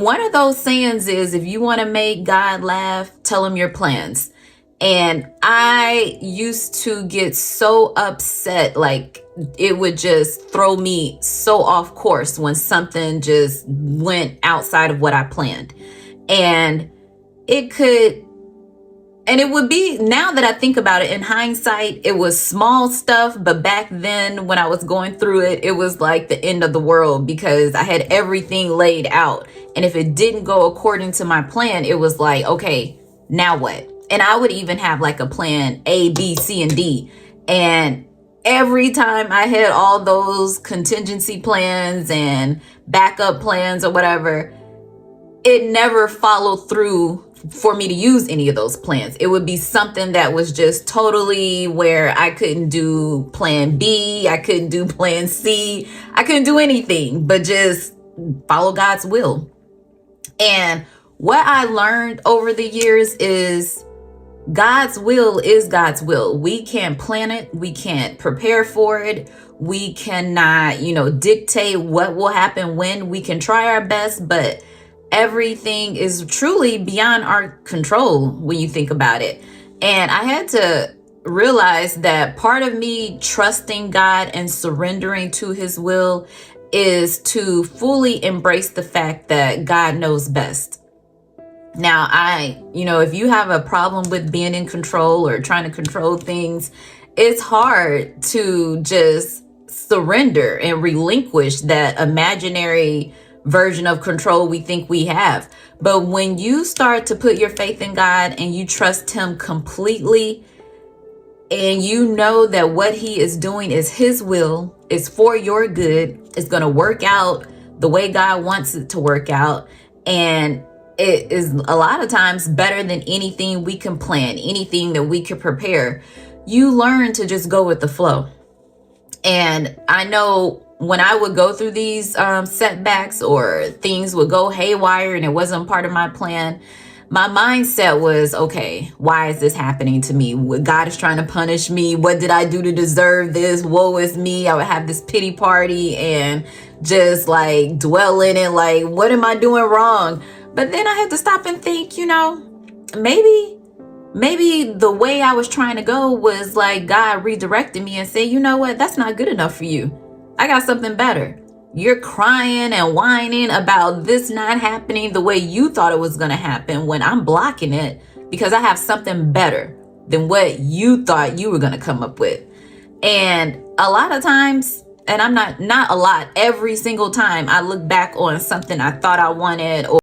One of those sayings is, if you want to make God laugh, tell him your plans. And I used to get so upset, like it would just throw me so off course when something just went outside of what I planned. And it could, and it would be, now that I think about it in hindsight, it was small stuff. But back then when I was going through it, it was like the end of the world, because I had everything laid out. And if it didn't go according to my plan, it was like, okay, now what? And I would even have like a plan A, B, C, and D. And every time I had all those contingency plans and backup plans or whatever, it never followed through for me to use any of those plans. It would be something that was just totally where I couldn't do plan B, I couldn't do plan C, I couldn't do anything but just follow God's will. And what I learned over the years is God's will is God's will. We can't plan it. We can't prepare for it. We cannot, dictate what will happen when. We can try our best, but everything is truly beyond our control when you think about it. And I had to realize that part of me trusting God and surrendering to his will is to fully embrace the fact that God knows best. Now, if you have a problem with being in control or trying to control things, it's hard to just surrender and relinquish that imaginary version of control we think we have. But when you start to put your faith in God and you trust him completely, and you know that what he is doing is his will, is for your good, it's going to work out the way God wants it to work out, and it is a lot of times better than anything we can plan, anything that we could prepare, you learn to just go with the flow. And I know when I would go through these setbacks, or things would go haywire and it wasn't part of my plan, my mindset was, okay, why is this happening to me? God is trying to punish me. What did I do to deserve this? Woe is me. I would have this pity party and just like dwell in it. Like, what am I doing wrong? But then I had to stop and think, maybe the way I was trying to go was like God redirected me and said, you know what? That's not good enough for you. I got something better. You're crying and whining about this not happening the way you thought it was going to happen, when I'm blocking it because I have something better than what you thought you were going to come up with. And a lot of times, and I'm not a lot, every single time I look back on something I thought I wanted, or